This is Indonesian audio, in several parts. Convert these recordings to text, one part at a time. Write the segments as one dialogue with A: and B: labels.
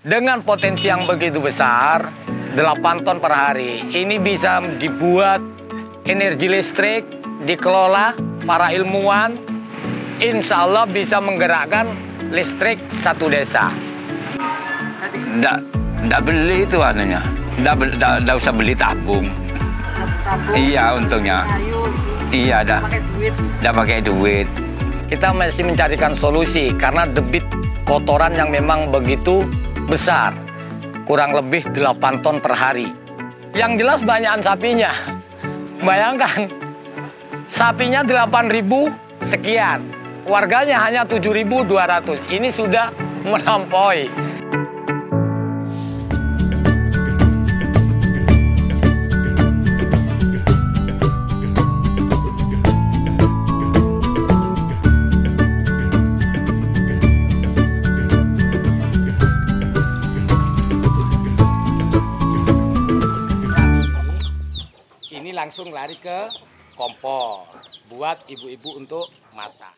A: Dengan potensi yang begitu besar, 8 ton per hari, ini bisa dibuat energi listrik, dikelola para ilmuwan, insya Allah bisa menggerakkan listrik satu desa.
B: Nggak beli itu anunya, nggak usah beli tabung. Iya untungnya. Iya, nggak pakai duit.
A: Kita masih mencarikan solusi karena debit kotoran yang memang begitu besar, kurang lebih 8 ton per hari. Yang jelas banyakan sapinya. Bayangkan, sapinya 8.000 sekian, warganya hanya 7.200. Ini sudah melampaui. Langsung lari ke kompor buat ibu-ibu untuk masak.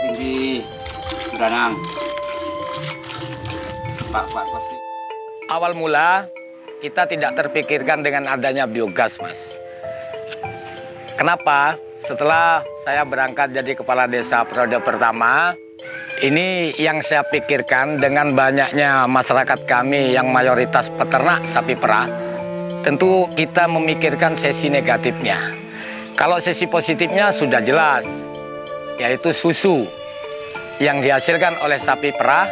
B: Tinggi, beranang. Pak, pasti.
A: Awal mula kita tidak terpikirkan dengan adanya biogas, Mas. Kenapa? Setelah saya berangkat jadi kepala desa periode pertama, ini yang saya pikirkan dengan banyaknya masyarakat kami yang mayoritas peternak sapi perah, tentu kita memikirkan sisi negatifnya. Kalau sisi positifnya sudah jelas, yaitu susu yang dihasilkan oleh sapi perah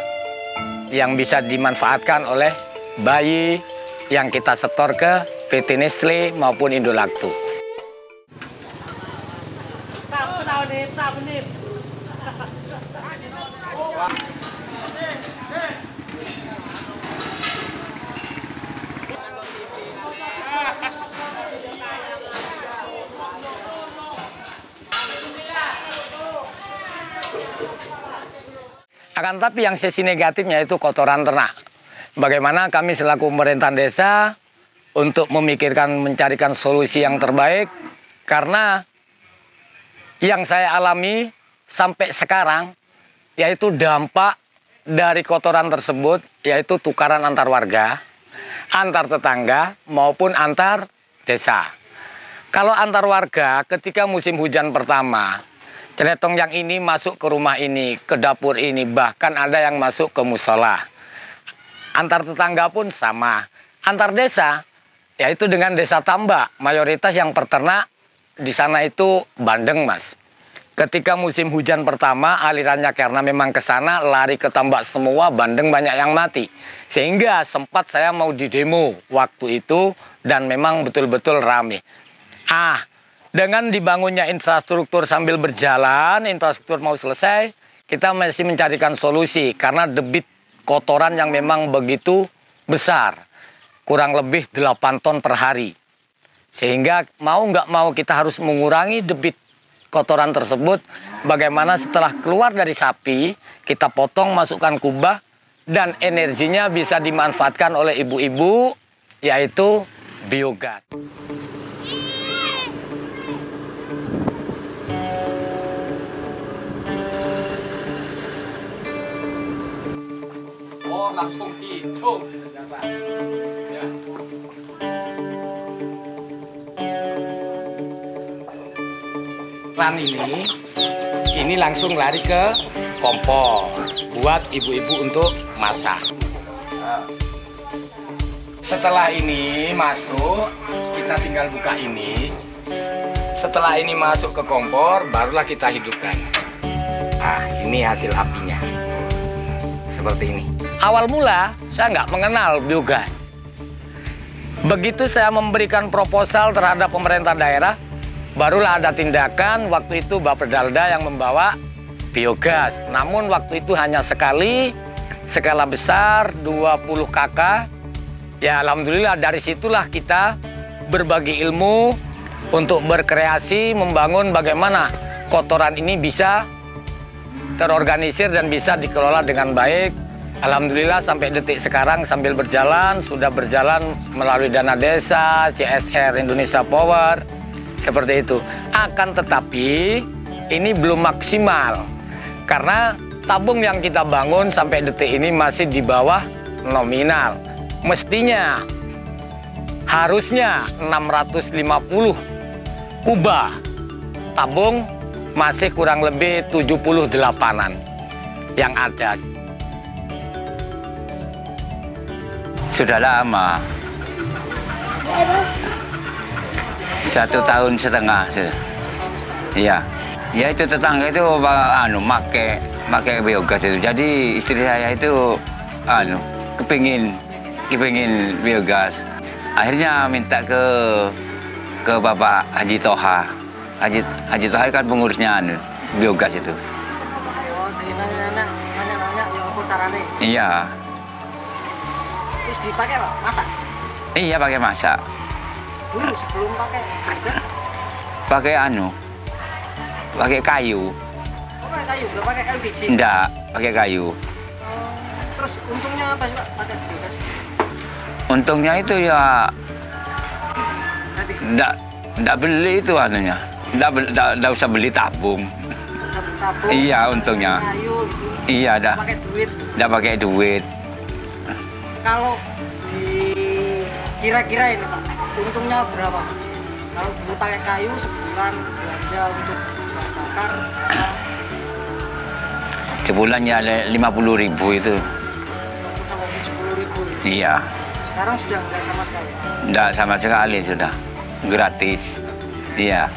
A: yang bisa dimanfaatkan oleh bayi yang kita setor ke PT Nestle maupun Indolacto. Akan tapi yang sisi negatifnya itu kotoran ternak. Bagaimana kami selaku pemerintahan desa untuk memikirkan mencarikan solusi yang terbaik, karena yang saya alami sampai sekarang yaitu dampak dari kotoran tersebut, yaitu tukaran antar warga, antar tetangga maupun antar desa. Kalau antar warga ketika musim hujan pertama, celetong yang ini masuk ke rumah ini, ke dapur ini, bahkan ada yang masuk ke musola. Antar tetangga pun sama. Antar desa, yaitu dengan desa tambak, mayoritas yang peternak di sana itu bandeng, Mas. Ketika musim hujan pertama, alirannya karena memang ke sana, lari ke tambak semua, bandeng banyak yang mati. Sehingga sempat saya mau didemo waktu itu, dan memang betul-betul rame. Dengan dibangunnya infrastruktur sambil berjalan, infrastruktur mau selesai, kita masih mencarikan solusi karena debit kotoran yang memang begitu besar, kurang lebih 8 ton per hari. Sehingga mau nggak mau kita harus mengurangi debit kotoran tersebut. Bagaimana setelah keluar dari sapi, kita potong, masukkan kubah, dan energinya bisa dimanfaatkan oleh ibu-ibu, yaitu biogas. Langsung hitung. Ya. Lan ini langsung lari ke kompor buat ibu-ibu untuk masak. Setelah ini masuk, kita tinggal buka ini. Setelah ini masuk ke kompor, barulah kita hidupkan. Ini hasil apinya. Seperti ini. Awal mula, saya nggak mengenal biogas. Begitu saya memberikan proposal terhadap pemerintah daerah, barulah ada tindakan. Waktu itu Bapedalda yang membawa biogas. Namun waktu itu hanya sekali, skala besar, 20 kakak. Ya alhamdulillah dari situlah kita berbagi ilmu untuk berkreasi, membangun bagaimana kotoran ini bisa terorganisir dan bisa dikelola dengan baik. Alhamdulillah sampai detik sekarang sambil berjalan, sudah berjalan melalui dana desa, CSR Indonesia Power, seperti itu. Akan tetapi ini belum maksimal, karena tabung yang kita bangun sampai detik ini masih di bawah nominal. Mestinya, harusnya 650 kubah, tabung masih kurang lebih 78-an yang ada.
B: Sudah lama. 1,5 tahun sudah. Iya. Ya itu tetangga itu make biogas itu. Jadi istri saya itu kepingin biogas. Akhirnya minta ke Bapak Haji Toha. Haji Toha kan pengurusnya biogas itu.
C: Oh, jadi nanya yang apa caranya?
B: Iya.
C: Terus dipakai apa? Masak?
B: Iya, pakai masak.
C: Dulu sebelum pakai biogas?
B: Pakai pakai kayu.
C: Oh, pakai kayu, belum pakai LPG?
B: Enggak, pakai kayu.
C: Terus untungnya apa sih Pak pakai biogas?
B: Untungnya itu ya
C: Gratis?
B: enggak beli itu Enggak usah beli tabung.
C: Sabun tabung?
B: Iya, untungnya.
C: Kayu gitu?
B: Iya,
C: Nggak pakai duit?
B: enggak pakai duit.
C: Kalau kira-kira ini Pak, untungnya berapa? Kalau dulu pakai kayu sebulan belanja untuk bakar
B: Sebulan ya 50.000 itu.
C: sampai 10.000.
B: Iya,
C: Sekarang sudah nggak sama sekali.
B: enggak sama sekali sudah. Gratis. Iya.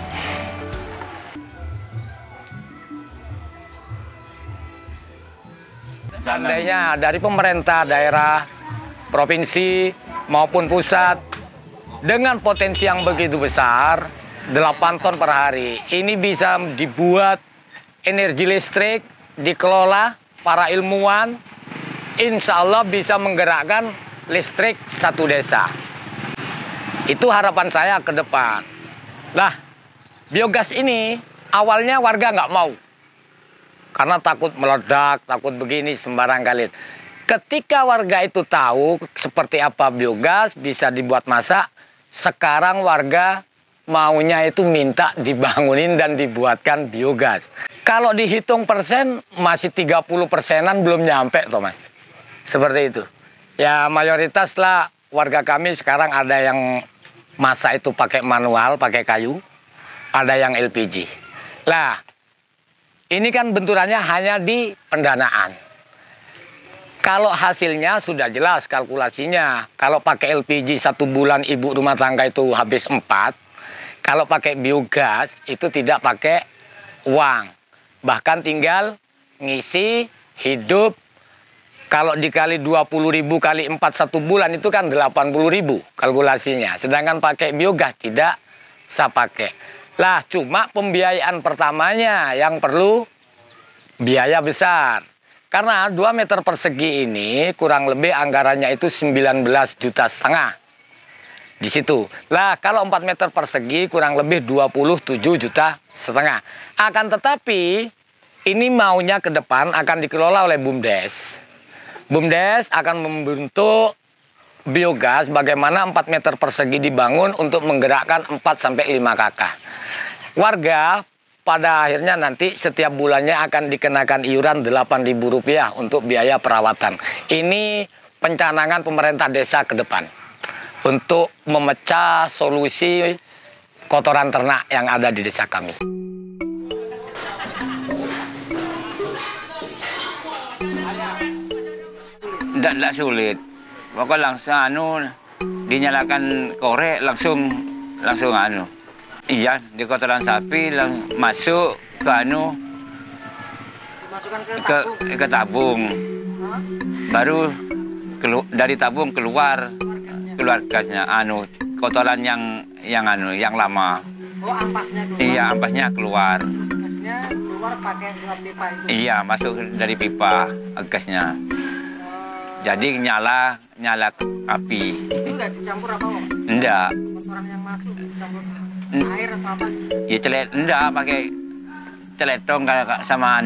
A: Seandainya dari pemerintah daerah, provinsi maupun pusat dengan potensi yang begitu besar, 8 ton per hari, ini bisa dibuat energi listrik, dikelola para ilmuwan, insya Allah bisa menggerakkan listrik satu desa. Itu harapan saya ke depan. Lah, biogas ini awalnya warga nggak mau. Karena takut meledak, takut begini, sembarang kali. Ketika warga itu tahu seperti apa biogas bisa dibuat masak, sekarang warga maunya itu minta dibangunin dan dibuatkan biogas. Kalau dihitung persen, masih 30%-an belum nyampe, Thomas. Seperti itu. Ya mayoritas lah warga kami sekarang ada yang masak itu pakai manual, pakai kayu. Ada yang LPG. Lah, ini kan benturannya hanya di pendanaan. Kalau hasilnya sudah jelas kalkulasinya. Kalau pakai LPG 1 bulan ibu rumah tangga itu habis 4. Kalau pakai biogas itu tidak pakai uang. Bahkan tinggal ngisi, hidup. Kalau dikali 20.000 kali 4 1 bulan itu kan 80.000 kalkulasinya. Sedangkan pakai biogas tidak saya pakai. Lah cuma pembiayaan pertamanya yang perlu biaya besar. Karena 2 meter persegi ini kurang lebih anggarannya itu 19,5 juta. Di situ. Lah kalau 4 meter persegi kurang lebih 27,5 juta. Akan tetapi ini maunya ke depan akan dikelola oleh BUMDes. BUMDes akan membentuk biogas bagaimana 4 meter persegi dibangun untuk menggerakkan 4-5 kakak. Warga pada akhirnya nanti setiap bulannya akan dikenakan iuran Rp8.000 untuk biaya perawatan. Ini pencanangan pemerintah desa ke depan untuk memecah solusi kotoran ternak yang ada di desa kami.
B: Tidak sulit. Pokoknya langsung dinyalakan korek langsung Iya, di kotoran sapi masuk ke
C: Dimasukkan
B: ke tabung.
C: Hah?
B: Baru dari tabung keluar gasnya kotoran yang lama.
C: Oh, ampasnya keluar.
B: Iya, ampasnya keluar.
C: Gasnya keluar pakai pipa itu.
B: Iya, masuk dari pipa gasnya. Jadi nyala api.
C: Itu nggak dicampur apa, Om?
B: Enggak.
C: Kotoran yang masuk dicampur air atau apa?
B: Ya enggak pakai celetong sama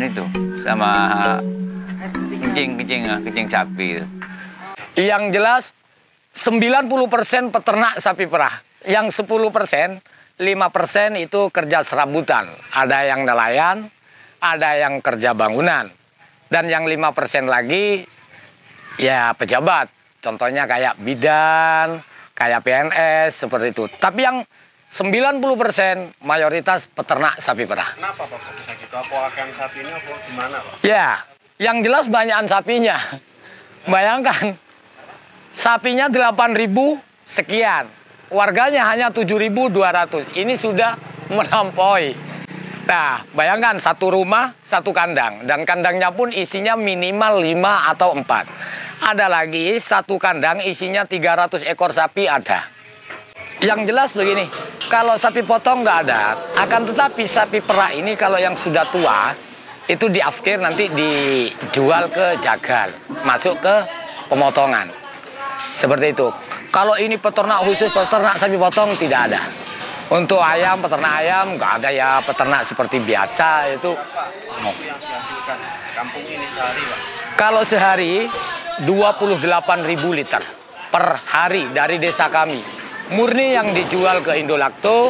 B: sama
C: Air putih.
B: kencing sapi.
A: Yang jelas 90% peternak sapi perah. Yang 10%, 5% itu kerja serabutan. Ada yang nelayan, ada yang kerja bangunan. Dan yang 5% lagi ya pejabat. Contohnya kayak bidan, kayak PNS, seperti itu. Tapi yang 90% mayoritas peternak sapi perah.
D: Kenapa Pak bisa gitu? Apa akan sapi ini apa gimana Pak?
A: Ya, yang jelas banyakan sapinya. Bayangkan, sapinya 8.000 sekian. Warganya hanya 7.200. Ini sudah melampaui. Nah, bayangkan satu rumah, satu kandang. Dan kandangnya pun isinya minimal 5 atau 4. Ada lagi satu kandang isinya 300 ekor sapi ada. Yang jelas begini, kalau sapi potong nggak ada. Akan tetapi sapi perah ini kalau yang sudah tua, itu diafkir nanti dijual ke jagal. Masuk ke pemotongan. Seperti itu. Kalau ini peternak khusus, peternak sapi potong tidak ada. Untuk ayam, peternak ayam nggak ada ya, peternak seperti biasa itu.
D: Yang dihasilkan kampung ini sehari Pak?
A: Kalau sehari 28.000 liter per hari dari desa kami. Murni yang dijual ke Indolacto,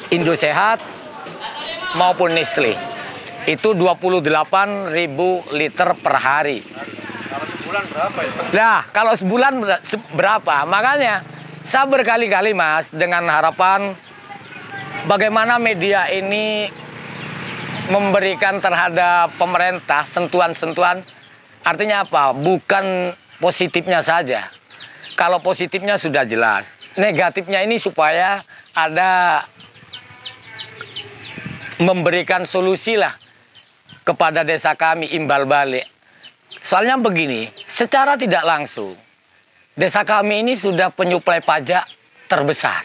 A: Indosehat maupun Nestle. Itu 28.000 liter per hari.
D: Kalau sebulan berapa itu?
A: Nah, kalau sebulan berapa? Makanya saya berkali-kali Mas dengan harapan bagaimana media ini memberikan terhadap pemerintah sentuhan-sentuhan. Artinya apa? Bukan positifnya saja. Kalau positifnya sudah jelas. Negatifnya ini supaya ada memberikan solusi lah kepada desa kami imbal balik. Soalnya begini, secara tidak langsung, desa kami ini sudah penyuplai pajak terbesar.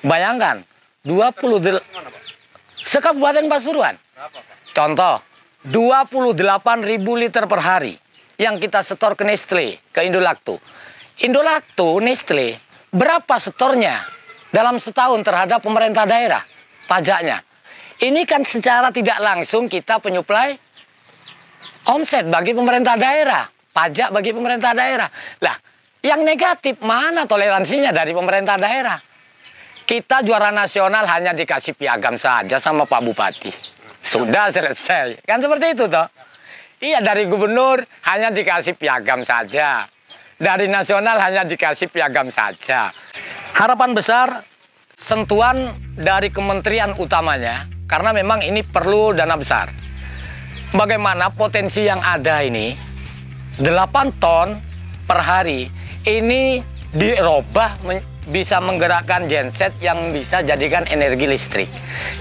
A: Bayangkan, 20 Sekabupaten Pasuruan. Contoh, 28.000 liter per hari yang kita setor ke Nestle, ke Indolacto. Indolacto, Nestle, berapa setornya dalam setahun terhadap pemerintah daerah pajaknya? Ini kan secara tidak langsung kita penyuplai omset bagi pemerintah daerah, pajak bagi pemerintah daerah. Lah, yang negatif mana toleransinya dari pemerintah daerah? Kita juara nasional hanya dikasih piagam saja sama Pak Bupati. Sudah selesai. Kan seperti itu toh. Iya, dari gubernur hanya dikasih piagam saja. Dari nasional hanya dikasih piagam saja. Harapan besar sentuhan dari kementerian utamanya, karena memang ini perlu dana besar. Bagaimana potensi yang ada ini 8 ton per hari ini dirubah bisa menggerakkan genset yang bisa jadikan energi listrik,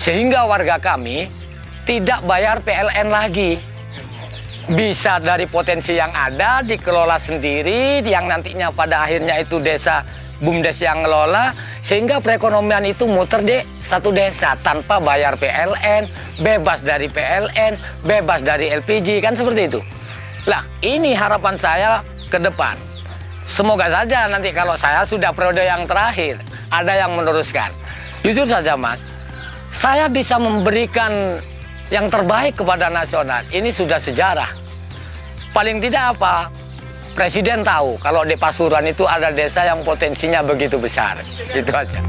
A: sehingga warga kami tidak bayar PLN lagi. Bisa dari potensi yang ada dikelola sendiri, yang nantinya pada akhirnya itu desa BUMDes yang ngelola, sehingga perekonomian itu muter di satu desa tanpa bayar PLN, bebas dari PLN, bebas dari LPG, kan seperti itu. Lah, ini harapan saya ke depan. Semoga saja nanti kalau saya sudah periode yang terakhir, ada yang meneruskan. Jujur saja Mas, saya bisa memberikan yang terbaik kepada nasional. Ini sudah sejarah. Paling tidak apa? Presiden tahu kalau di Pasuruan itu ada desa yang potensinya begitu besar. Itu aja.